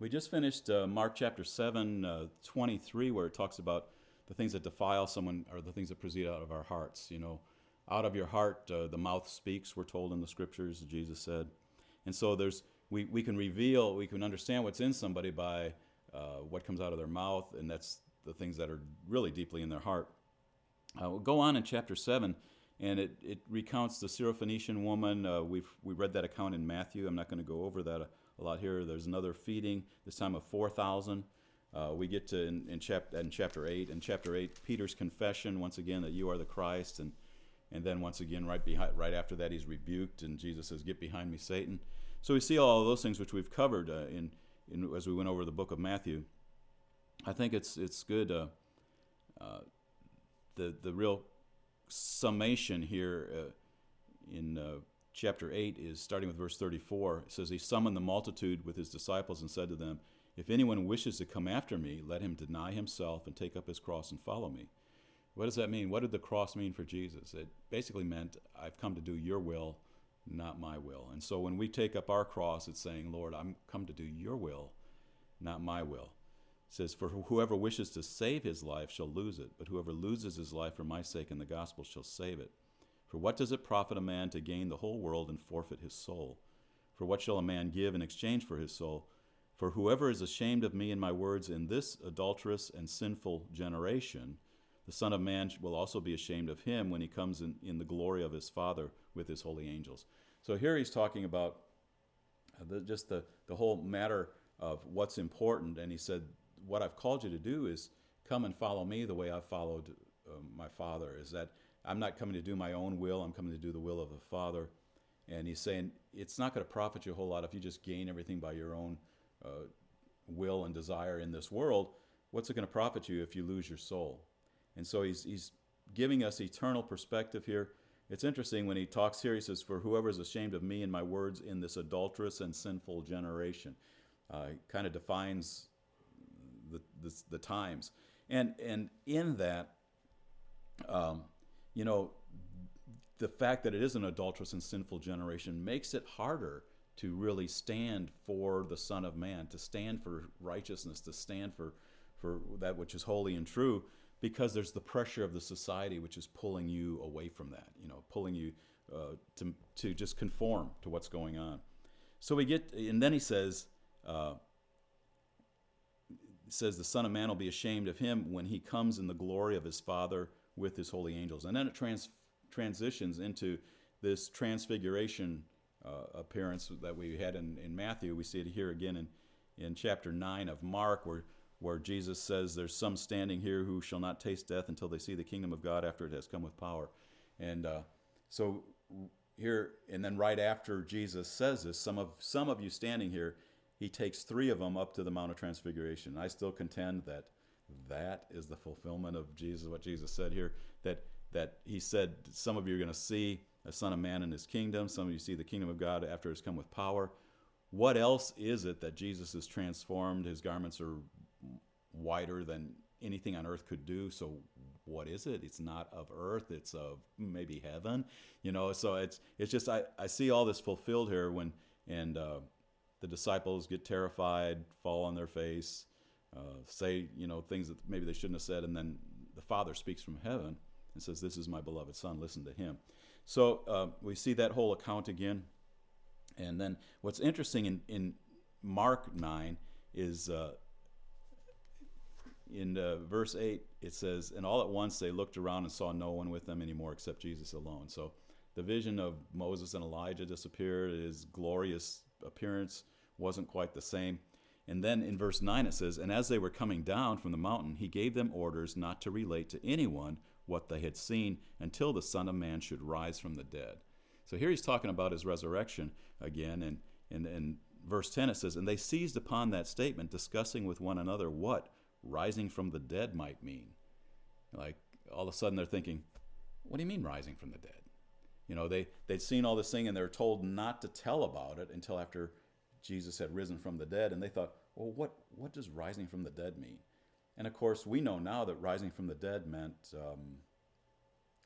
We just finished Mark chapter 7, 23, where it talks about the things that defile someone or the things that proceed out of our hearts. You know, out of your heart, the mouth speaks, we're told in the scriptures, Jesus said. And so we can reveal, we can understand what's in somebody by what comes out of their mouth, and that's the things that are really deeply in their heart. We'll go on in chapter 7, and it recounts the Syrophoenician woman. We read that account in Matthew. I'm not going to go over that a lot here. There's another feeding, this time of 4,000. We get to in chapter 8. In chapter 8, Peter's confession, once again, that you are the Christ. And then once again, right after that, he's rebuked, and Jesus says, "Get behind me, Satan." So we see all of those things which we've covered as we went over the book of Matthew. I think it's good. The real summation here in chapter 8 is starting with verse 34. It says, "He summoned the multitude with his disciples and said to them, 'If anyone wishes to come after me, let him deny himself and take up his cross and follow me.'" What does that mean? What did the cross mean for Jesus? It basically meant, I've come to do your will, not my will. And so when we take up our cross, it's saying, Lord, I'm come to do your will, not my will. It says, "For whoever wishes to save his life shall lose it, but whoever loses his life for my sake and the gospel shall save it. For what does it profit a man to gain the whole world and forfeit his soul? For what shall a man give in exchange for his soul? For whoever is ashamed of me and my words in this adulterous and sinful generation, the Son of Man will also be ashamed of him when he comes in the glory of his Father with his holy angels." So here he's talking about the whole matter of what's important. And he said, what I've called you to do is come and follow me the way I've followed my Father. Is that I'm not coming to do my own will, I'm coming to do the will of the Father. And he's saying it's not going to profit you a whole lot if you just gain everything by your own will and desire in this world. What's it going to profit you if you lose your soul? And so he's giving us eternal perspective here. It's interesting when he talks here, he says, "For whoever is ashamed of me and my words in this adulterous and sinful generation." Kind of defines the times. And in that, the fact that it is an adulterous and sinful generation makes it harder to really stand for the Son of Man, to stand for righteousness, to stand for that which is holy and true, because there's the pressure of the society which is pulling you away from that, pulling you to just conform to what's going on. So and then he says, the Son of Man will be ashamed of him when he comes in the glory of his Father with his holy angels. And then it transitions into this transfiguration appearance that we had in Matthew. We see it here again in chapter 9 of Mark, where Jesus says, "There's some standing here who shall not taste death until they see the kingdom of God after it has come with power." And so here, and then right after Jesus says this, some of you standing here, he takes 3 of them up to the Mount of Transfiguration. I still contend that is the fulfillment of Jesus, what Jesus said here, that he said, some of you are going to see a Son of Man in his kingdom. Some of you see the kingdom of God after it has come with power. What else is it that Jesus is transformed? His garments are wider than anything on earth could do. So what is it? It's not of earth. It's of maybe heaven. So it's just, I see all this fulfilled here the disciples get terrified, fall on their face, say, things that maybe they shouldn't have said. And then the Father speaks from heaven and says, "This is my beloved Son, listen to him." So we see that whole account again. And then what's interesting in Mark 9 is in verse 8, it says, "And all at once they looked around and saw no one with them anymore except Jesus alone." So the vision of Moses and Elijah disappeared. His glorious appearance wasn't quite the same. And then in verse 9 it says, "And as they were coming down from the mountain, he gave them orders not to relate to anyone what they had seen until the Son of Man should rise from the dead." So here he's talking about his resurrection again. And in verse 10 it says, "And they seized upon that statement, discussing with one another what rising from the dead might mean." Like all of a sudden they're thinking, what do you mean rising from the dead? They'd seen all this thing and they're told not to tell about it until after Jesus had risen from the dead. And they thought, well, what does rising from the dead mean? And of course, we know now that rising from the dead meant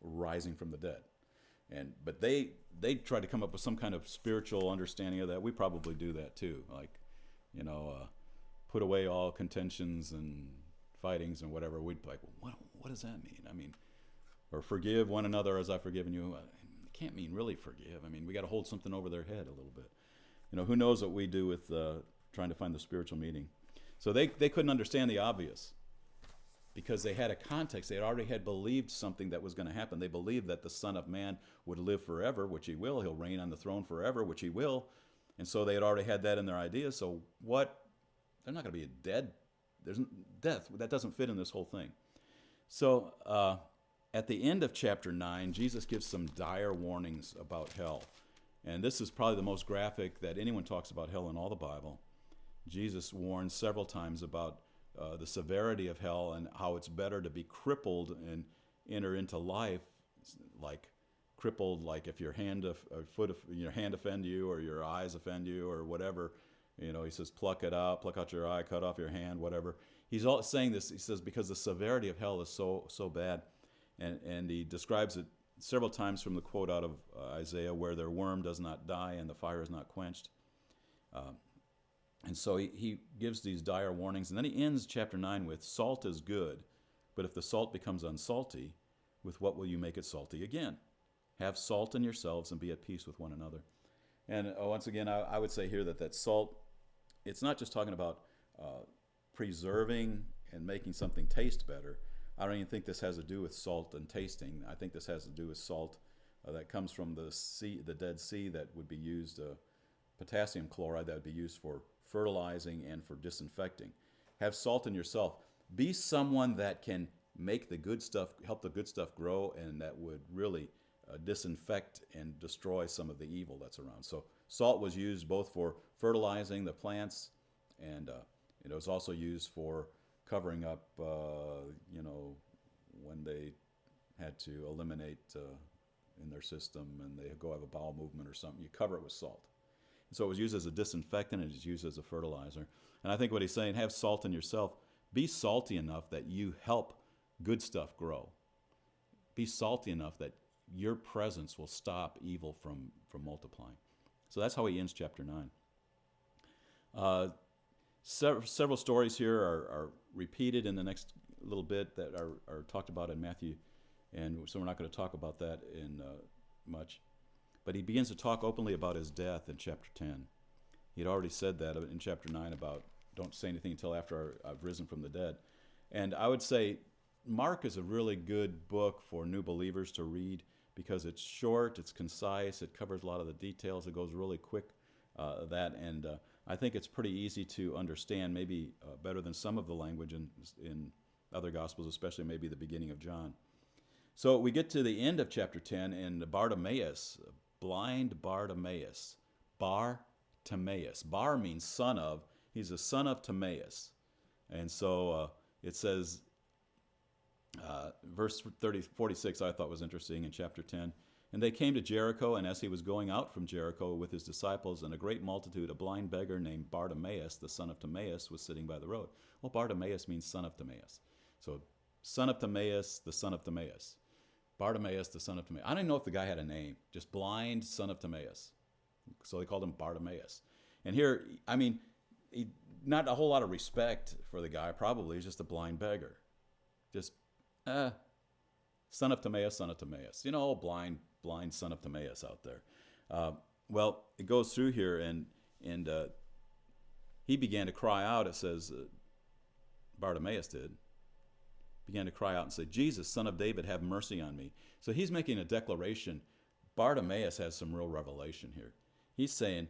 rising from the dead. But they tried to come up with some kind of spiritual understanding of that. We probably do that too. Like, put away all contentions and fightings and whatever. We'd be like, well, what does that mean? I mean, or forgive one another as I've forgiven you. It can't mean really forgive. I mean, we got to hold something over their head a little bit. Who knows what we do with trying to find the spiritual meaning. So they couldn't understand the obvious because they had a context. They already had believed something that was going to happen. They believed that the Son of Man would live forever, which he will. He'll reign on the throne forever, which he will. And so they had already had that in their ideas. So what? They're not going to be dead. There's death. That doesn't fit in this whole thing. So at the end of chapter 9, Jesus gives some dire warnings about hell. And this is probably the most graphic that anyone talks about hell in all the Bible. Jesus warns several times about the severity of hell and how it's better to be crippled and enter into life, like crippled, like if your hand offend you, or your eyes offend you, or whatever. He says, pluck it out, pluck out your eye, cut off your hand, whatever. He's all saying this. He says because the severity of hell is so bad, and he describes it several times from the quote out of Isaiah, where their worm does not die and the fire is not quenched. And so he gives these dire warnings, and then he ends chapter 9 with, salt is good, but if the salt becomes unsalty, with what will you make it salty again? Have salt in yourselves and be at peace with one another. And once again, I would say here that salt, it's not just talking about preserving and making something taste better. I don't even think this has to do with salt and tasting. I think this has to do with salt that comes from the sea, the Dead Sea, that would be used, potassium chloride that would be used for fertilizing and for disinfecting. Have salt in yourself. Be someone that can make the good stuff, help the good stuff grow, and that would really disinfect and destroy some of the evil that's around. So salt was used both for fertilizing the plants, and it was also used for covering up, when they had to eliminate in their system and they go have a bowel movement or something, you cover it with salt. And so it was used as a disinfectant, and it's used as a fertilizer. And I think what he's saying, have salt in yourself. Be salty enough that you help good stuff grow. Be salty enough that your presence will stop evil from multiplying. So that's how he ends chapter 9. Several stories here are repeated in the next little bit that are talked about in Matthew, and so we're not going to talk about that in much. But he begins to talk openly about his death in chapter 10. He had already said that in chapter 9 about don't say anything until after I've risen from the dead. And I would say Mark is a really good book for new believers to read because it's short, it's concise, it covers a lot of the details, it goes really quick, and I think it's pretty easy to understand, maybe better than some of the language in other Gospels, especially maybe the beginning of John. So we get to the end of chapter 10, and Bartimaeus, blind Bartimaeus, Bar-Timaeus. Bar means son of. He's a son of Timaeus. And so it says, verse 46 I thought was interesting in chapter 10. And they came to Jericho, and as he was going out from Jericho with his disciples and a great multitude, a blind beggar named Bartimaeus, the son of Timaeus, was sitting by the road. Well, Bartimaeus means son of Timaeus. So, son of Timaeus, the son of Timaeus. Bartimaeus, the son of Timaeus. I don't even know if the guy had a name, just blind son of Timaeus. So they called him Bartimaeus. And here, I mean, not a whole lot of respect for the guy, probably. He's just a blind beggar. Just, son of Timaeus, son of Timaeus. Blind son of Timaeus out there. Well, it goes through here, and he began to cry out. It says, Bartimaeus did. Began to cry out and say, Jesus, son of David, have mercy on me. So he's making a declaration. Bartimaeus has some real revelation here. He's saying,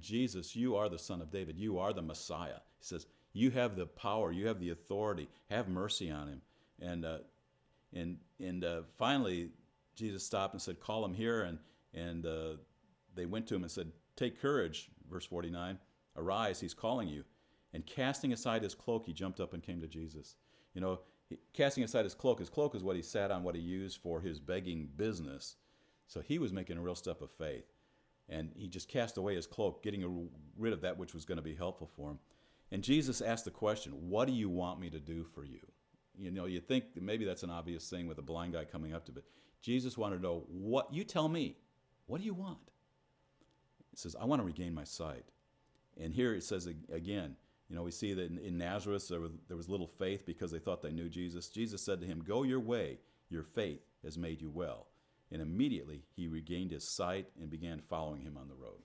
Jesus, you are the son of David. You are the Messiah. He says, you have the power. You have the authority. Have mercy on him. And finally, Jesus stopped and said, call him here. And they went to him and said, take courage, verse 49. Arise, he's calling you. And casting aside his cloak, he jumped up and came to Jesus. Casting aside his cloak is what he sat on, what he used for his begging business. So he was making a real step of faith. And he just cast away his cloak, getting rid of that which was going to be helpful for him. And Jesus asked the question, what do you want me to do for you? You think maybe that's an obvious thing with a blind guy coming up to it. Jesus wanted to know, you tell me, what do you want? He says, I want to regain my sight. And here it says again, You know, we see that in Nazareth there was little faith because they thought they knew Jesus. Jesus said to him, "Go your way, your faith has made you well." And immediately he regained his sight and began following him on the road.